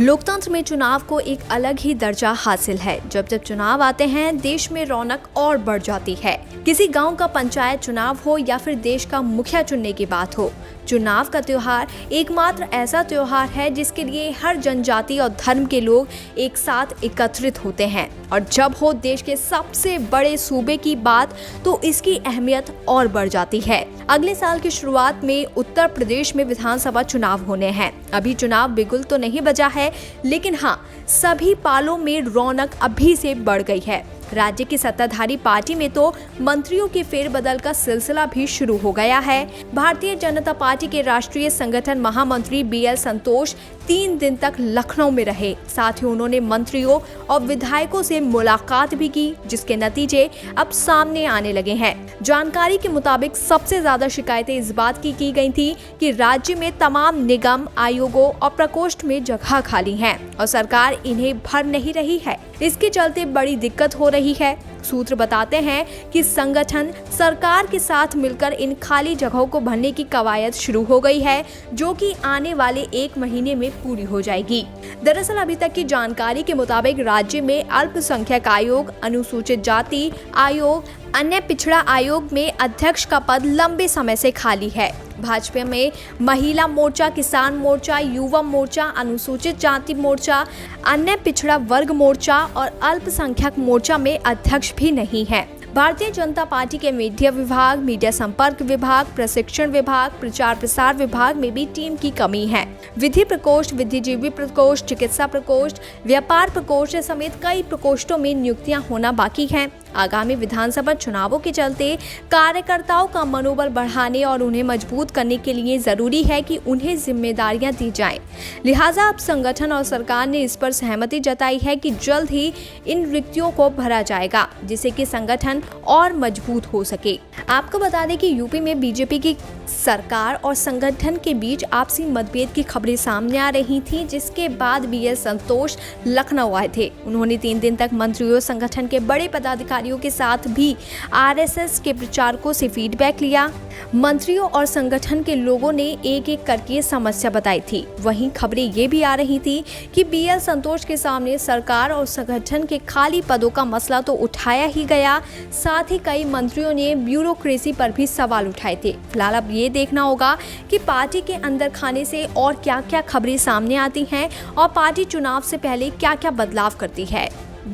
लोकतंत्र में चुनाव को एक अलग ही दर्जा हासिल है। जब जब चुनाव आते हैं देश में रौनक और बढ़ जाती है। किसी गांव का पंचायत चुनाव हो या फिर देश का मुखिया चुनने की बात हो, चुनाव का त्योहार एकमात्र ऐसा त्योहार है जिसके लिए हर जनजाति और धर्म के लोग एक साथ एकत्रित होते हैं। और जब हो देश के सबसे बड़े सूबे की बात तो इसकी अहमियत और बढ़ जाती है। अगले साल की शुरुआत में उत्तर प्रदेश में विधानसभा चुनाव होने हैं। अभी चुनाव बिगुल तो नहीं बजा है, लेकिन हाँ, सभी पालों में रौनक अभी से बढ़ गई है। राज्य की सत्ताधारी पार्टी में तो मंत्रियों के फेरबदल का सिलसिला भी शुरू हो गया है। भारतीय जनता पार्टी के राष्ट्रीय संगठन महामंत्री BL संतोष 3 दिन तक लखनऊ में रहे। साथ ही उन्होंने मंत्रियों और विधायकों से मुलाकात भी की, जिसके नतीजे अब सामने आने लगे हैं। जानकारी के मुताबिक सबसे ज्यादा शिकायतें इस बात की गई थी कि राज्य में तमाम निगम, आयोगों और प्रकोष्ठ में जगह खाली है और सरकार इन्हें भर नहीं रही है। इसके चलते बड़ी दिक्कत हो रही है। सूत्र बताते हैं कि संगठन सरकार के साथ मिलकर इन खाली जगहों को भरने की कवायद शुरू हो गई है, जो कि आने वाले 1 महीने में पूरी हो जाएगी। दरअसल अभी तक की जानकारी के मुताबिक राज्य में अल्पसंख्यक आयोग, अनुसूचित जाति आयोग, अन्य पिछड़ा आयोग में अध्यक्ष का पद लंबे समय से खाली है। भाजपा में महिला मोर्चा, किसान मोर्चा, युवा मोर्चा, अनुसूचित जाति मोर्चा, अन्य पिछड़ा वर्ग मोर्चा और अल्पसंख्यक मोर्चा में अध्यक्ष भी नहीं है। भारतीय जनता पार्टी के मीडिया विभाग, मीडिया संपर्क विभाग, प्रशिक्षण विभाग, प्रचार प्रसार विभाग में भी टीम की कमी है। विधि प्रकोष्ठ, विधिजीवी प्रकोष्ठ, चिकित्सा प्रकोष्ठ, व्यापार प्रकोष्ठ समेत कई प्रकोष्ठों में नियुक्तियां होना बाकी हैं। आगामी विधानसभा चुनावों के चलते कार्यकर्ताओं का मनोबल बढ़ाने और उन्हें मजबूत करने के लिए जरूरी है कि उन्हें जिम्मेदारियां दी जाएं। लिहाजा अब संगठन और सरकार ने इस पर सहमति जताई है कि जल्द ही इन रिक्तियों को भरा जाएगा, जिससे कि संगठन और मजबूत हो सके। आपको बता दें कि यूपी में बीजेपी की सरकार और संगठन के बीच आपसी मतभेद की खबरें सामने आ रही थी, जिसके बाद BL संतोष लखनऊ आए थे। उन्होंने 3 दिन तक मंत्रियों, संगठन के बड़े पदाधिकारियों के साथ भी RSS के प्रचारकों से फीडबैक लिया। मंत्रियों और संगठन के लोगों ने एक एक करके समस्या बताई थी। वहीं खबरें ये भी आ रही थी कि BL संतोष के सामने सरकार और संगठन के खाली पदों का मसला तो उठाया ही गया, साथ ही कई मंत्रियों ने ब्यूरोक्रेसी पर भी सवाल उठाए थे। फिलहाल अब ये देखना होगा कि पार्टी के अंदर खाने से और क्या क्या खबरें सामने आती हैं और पार्टी चुनाव से पहले क्या क्या बदलाव करती है।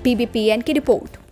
BBPN की रिपोर्ट।